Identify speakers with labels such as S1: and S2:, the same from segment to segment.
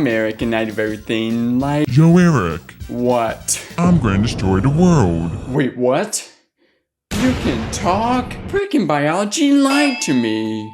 S1: Eric and EricDoesEverything, like...
S2: Yo, Eric.
S1: What?
S2: I'm gonna destroy the world.
S1: Wait, what? You can talk? Freaking biology lied to me.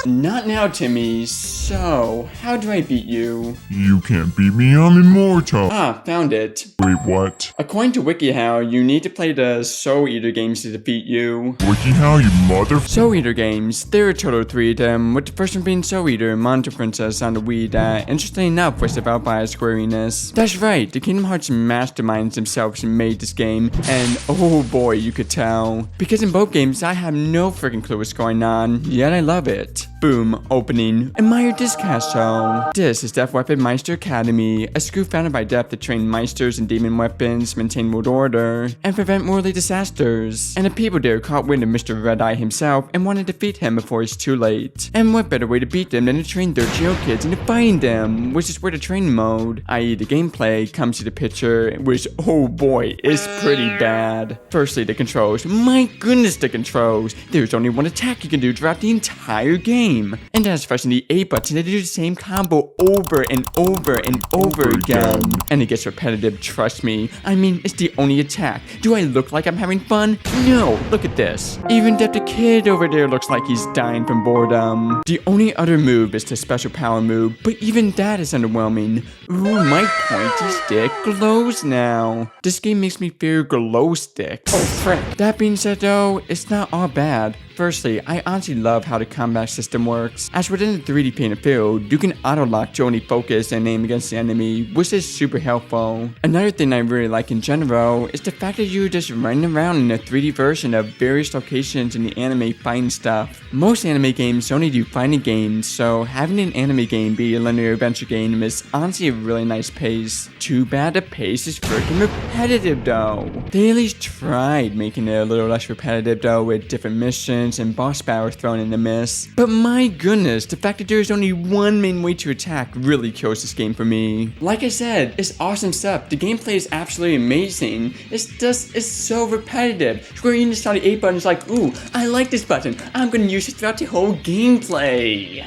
S1: Not now, Timmy. So, how do I beat you?
S2: You can't beat me, I'm immortal.
S1: Ah, found it.
S2: Wait, what?
S1: According to WikiHow, you need to play the Soul Eater games to defeat you.
S2: WikiHow, you mother...
S1: Soul Eater games. There are a total of 3 of them, with the first one being Soul Eater, Monotone Princess on the Wii that, interestingly enough, was developed by Square Enix. That's right, the Kingdom Hearts masterminds themselves made this game, and oh boy, you could tell. Because in both games, I have no freaking clue what's going on, yet I love it. Boom, opening. Admire this castle. This is Death Weapon Meister Academy, a school founded by Death to train Meisters and demon weapons, maintain world order, and prevent worldly disasters. And the people there caught wind of Mr. Red Eye himself and want to defeat him before it's too late. And what better way to beat them than to train 13-year-old kids into fighting them, which is where the training mode, i.e. the gameplay, comes to the picture, which, oh boy, is pretty bad. Firstly, the controls. My goodness, the controls. There's only one attack you can do throughout the entire game. And that's pressing the A button to do the same combo over and over and over again. And it gets repetitive, trust me. I mean, it's the only attack. Do I look like I'm having fun? No, look at this. Even Death the Kid over there looks like he's dying from boredom. The only other move is the special power move, but even that is underwhelming. Ooh, my pointy stick glows now. This game makes me fear glow sticks. Oh, frick. That being said though, it's not all bad. Firstly, I honestly love how the combat system works. As within the 3D painted field, you can auto-lock to only focus and aim against the enemy, which is super helpful. Another thing I really like in general is the fact that you're just running around in a 3D version of various locations in the anime fighting stuff. Most anime games only do fighting games, so having an anime game be a linear adventure game is honestly a really nice pace. Too bad the pace is freaking repetitive though. They at least tried making it a little less repetitive though with different missions and boss battles thrown in the mist. But my goodness, the fact that there's only one main way to attack really kills this game for me. Like I said, it's awesome stuff. The gameplay is absolutely amazing. It's so repetitive. Square Enix saw the A button is like, ooh, I like this button. I'm gonna use it throughout the whole gameplay.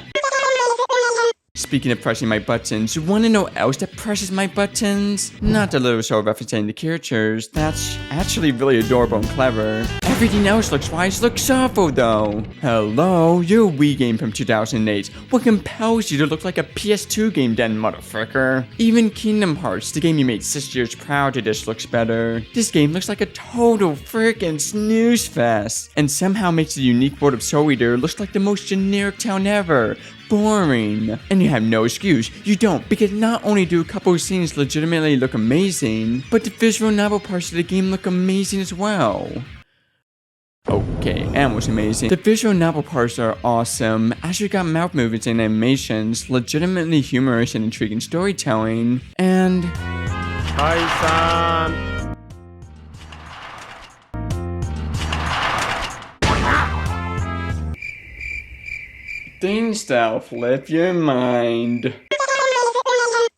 S1: Speaking of pressing my buttons, you wanna know else that presses my buttons? Not the little show referencing the characters, that's actually really adorable and clever. Everything else looks awful though. Hello, you're a Wii game from 2008. What compels you to look like a PS2 game then, motherfucker? Even Kingdom Hearts, the game you made 6 years prior to this, looks better. This game looks like a total freaking snooze fest, and somehow makes the unique world of Soul Eater look like the most generic town ever. Boring. And you have no excuse. You don't, because not only do a couple of scenes legitimately look amazing, but the visual novel parts of the game look amazing as well. Okay, and what's amazing. The visual novel parts are awesome, as you got mouth movements and animations, legitimately humorous and intriguing storytelling, and...
S3: Hi-san!
S1: Things that'll flip your mind.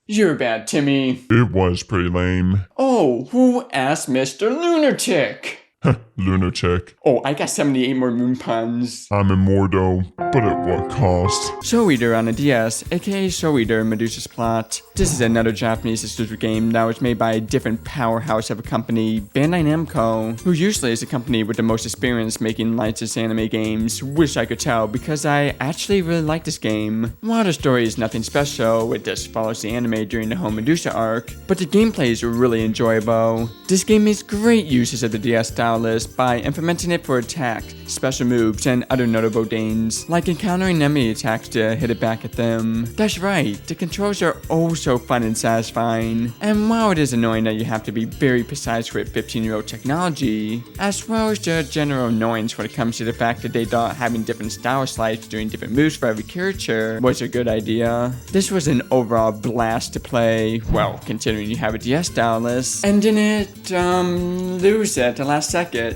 S1: You're bad, Timmy.
S2: It was pretty lame.
S1: Oh, who asked Mr. Lunatic?
S2: Lunatic.
S1: Oh, I got 78 more moon puns.
S2: I'm immortal, but at what cost?
S1: Soul Eater on the DS, aka Soul Eater Medusa's Plot. This is another Japanese exclusive game that was made by a different powerhouse of a company, Bandai Namco, who usually is a company with the most experience making licensed anime games. Wish I could tell, because I actually really like this game. While the story is nothing special, it just follows the anime during the whole Medusa arc, but the gameplay is really enjoyable. This game makes great uses of the DS style list by implementing it for attack, special moves, and other notable things, like encountering enemy attacks to hit it back at them. That's right, the controls are oh so fun and satisfying, and while it is annoying that you have to be very precise with 15-year-old technology, as well as the general annoyance when it comes to the fact that they thought having different style slides doing different moves for every character was a good idea, this was an overall blast to play, well, considering you have a DS style list, and didn't lose it at the last second.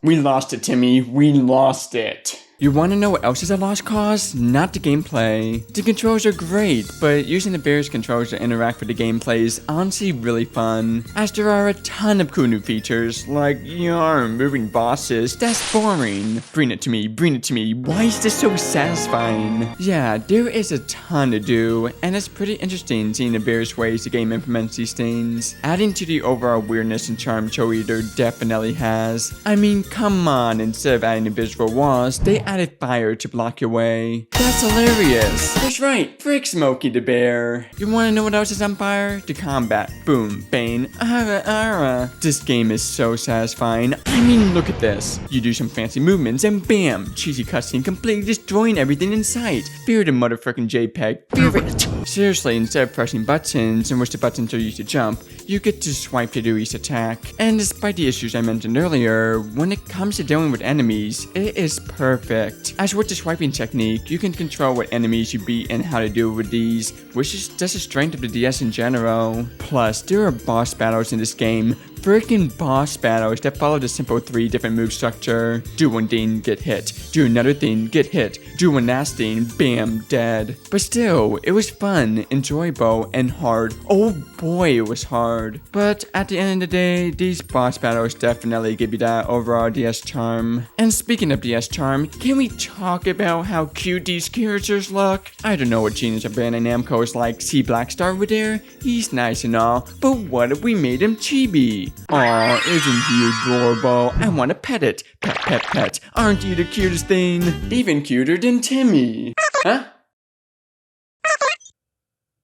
S1: We lost it, Timmy. We lost it. You want to know what else is a lost cause? Not the gameplay. The controls are great, but using the various controls to interact with the gameplay is honestly really fun, as there are a ton of cool new features, like, yarn, moving bosses. That's boring. Bring it to me, bring it to me. Why is this so satisfying? Yeah, there is a ton to do, and it's pretty interesting seeing the various ways the game implements these things, adding to the overall weirdness and charm Soul Eater definitely has. I mean, come on, instead of adding invisible walls, they added fire to block your way. That's hilarious. That's right, frick Smokey the Bear. You wanna know what else is on fire? The combat. Boom, bang, ara. This game is so satisfying. I mean, look at this. You do some fancy movements and bam, cheesy cutscene completely destroying everything in sight. Fear the motherfucking JPEG. Fear it. Seriously, instead of pressing buttons, in which the buttons are used to jump, you get to swipe to do each attack. And despite the issues I mentioned earlier, when it comes to dealing with enemies, it is perfect. As with the swiping technique, you can control what enemies you beat and how to deal with these, which is just a strength of the DS in general. Plus, there are boss battles in this game. Freaking boss battles that follow the simple 3 different move structure. Do one thing, get hit. Do another thing, get hit. Do one last thing, bam, dead. But still, it was fun, enjoyable, and hard. Oh boy, it was hard. But at the end of the day, these boss battles definitely give you that overall DS charm. And speaking of DS charm, can we talk about how cute these characters look? I don't know what genius of Bandai Namco is like. See Blackstar over there? He's nice and all, but what if we made him chibi? Aw, isn't he adorable? I want to pet it. Pet, pet, pet. Aren't you the cutest thing? Even cuter than Timmy. Huh?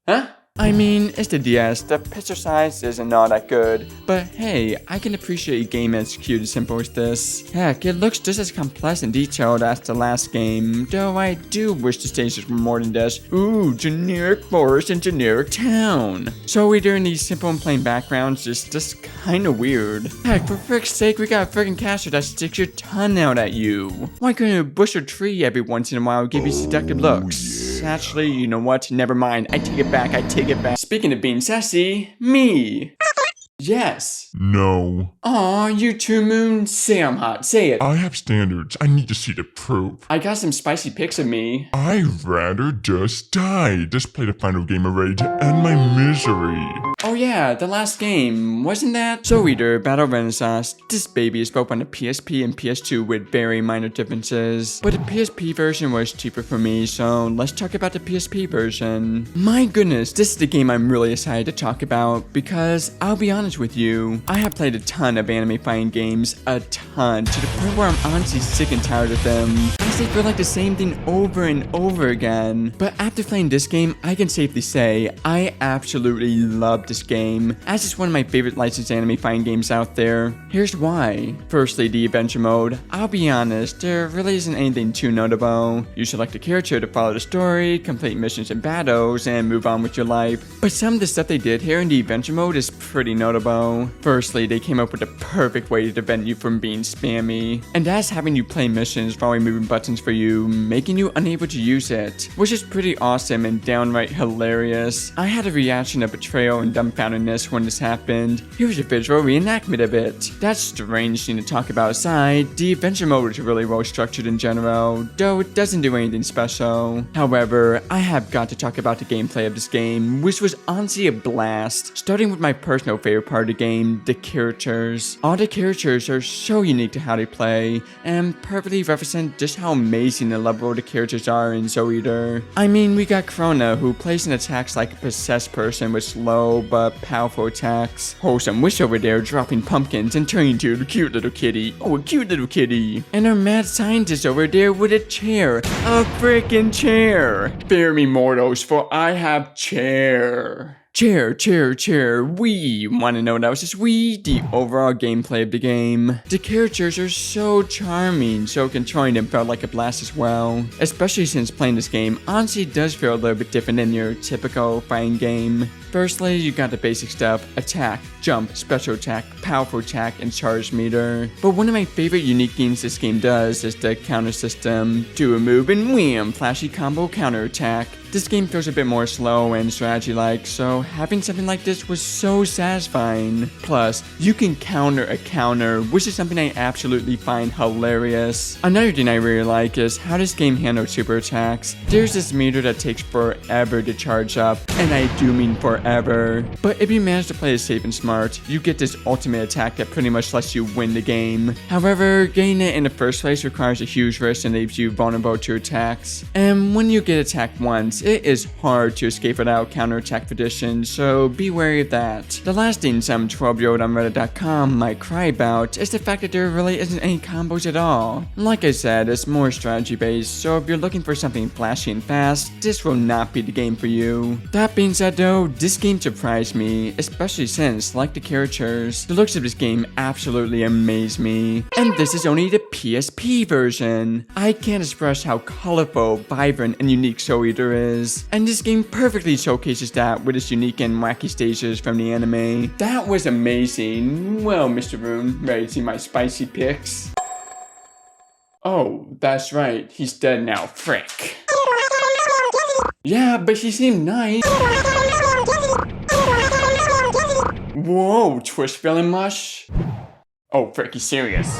S1: Huh? I mean, it's the DS, the picture size isn't all that good, but hey, I can appreciate a game as cute and simple as this. Heck, it looks just as complex and detailed as the last game, though I do wish the stages were more than this. Ooh, generic forest and generic town. Soul Eater in these simple and plain backgrounds is just kinda weird. Heck, for frick's sake, we got a friggin' caster that sticks your tongue out at you. Why couldn't a bush or tree every once in a while give you seductive looks? Actually, you know what? Never mind. I take it back. I take it back. Speaking of being sassy, me. Yes.
S2: No.
S1: Aw, you two moon. Say I'm hot. Say it.
S2: I have standards. I need to see the proof.
S1: I got some spicy pics of me.
S2: I'd rather just die. Just play the final game already to end my misery.
S1: Oh yeah, the last game, wasn't that? Soul Eater Battle Renaissance. This baby is both on the PSP and PS2 with very minor differences. But the PSP version was cheaper for me, so let's talk about the PSP version. My goodness, this is the game I'm really excited to talk about because I'll be honest with you, I have played a ton of anime fighting games, a ton, to the point where I'm honestly sick and tired of them, as they feel like the same thing over and over again. But after playing this game, I can safely say I absolutely love this game, as it's one of my favorite licensed anime fighting games out there. Here's why. Firstly, the adventure mode. I'll be honest, there really isn't anything too notable. You select a character to follow the story, complete missions and battles, and move on with your life. But some of the stuff they did here in the adventure mode is pretty notable. Firstly, they came up with the perfect way to prevent you from being spammy, and that's having you play missions while moving buttons for you, making you unable to use it, which is pretty awesome and downright hilarious. I had a reaction of betrayal and dumbfoundedness when this happened. Here's a visual reenactment of it. That's strange thing to talk about aside, the adventure mode is really well structured in general, though it doesn't do anything special. However, I have got to talk about the gameplay of this game, which was honestly a blast. Starting with my personal favorite part of the game, the characters. All the characters are so unique to how they play, and perfectly represent just how amazing and lovable the characters are in Soul Eater. I mean, we got Krona, who plays and attacks like a possessed person with slow but powerful attacks. Wholesome Wish over there dropping pumpkins and turning into a cute little kitty. Oh, a cute little kitty. And our mad scientist over there with a chair. A freaking chair. Bear me mortals, for I have chair. Chair, chair, chair, Wii. Wanna know what else is Wii? The overall gameplay of the game. The characters are so charming, so controlling and felt like a blast as well. Especially since playing this game honestly does feel a little bit different than your typical fighting game. Firstly, you got the basic stuff, attack, jump, special attack, powerful attack, and charge meter. But one of my favorite unique things this game does is the counter system. Do a move and wham, flashy combo counter attack. This game feels a bit more slow and strategy-like, so having something like this was so satisfying. Plus, you can counter a counter, which is something I absolutely find hilarious. Another thing I really like is how this game handles super attacks. There's this meter that takes forever to charge up, and I do mean forever. But if you manage to play it safe and smart, you get this ultimate attack that pretty much lets you win the game. However, getting it in the first place requires a huge risk and leaves you vulnerable to attacks. And when you get attacked once, it is hard to escape without counterattack tradition, so be wary of that. The last thing some 12-year-old on Reddit.com might cry about is the fact that there really isn't any combos at all. Like I said, it's more strategy based, so if you're looking for something flashy and fast, this will not be the game for you. That being said though, this game surprised me, especially since, like the characters, the looks of this game absolutely amaze me. And this is only the PSP version. I can't express how colorful, vibrant, and unique Soul Eater is. And this game perfectly showcases that with its unique and wacky stages from the anime. That was amazing. Well, Mr. Boone, ready to see my spicy pics? Oh, that's right, he's dead now, frick. Yeah, but he seemed nice. Whoa, twist feeling mush? Oh, frick, he's serious.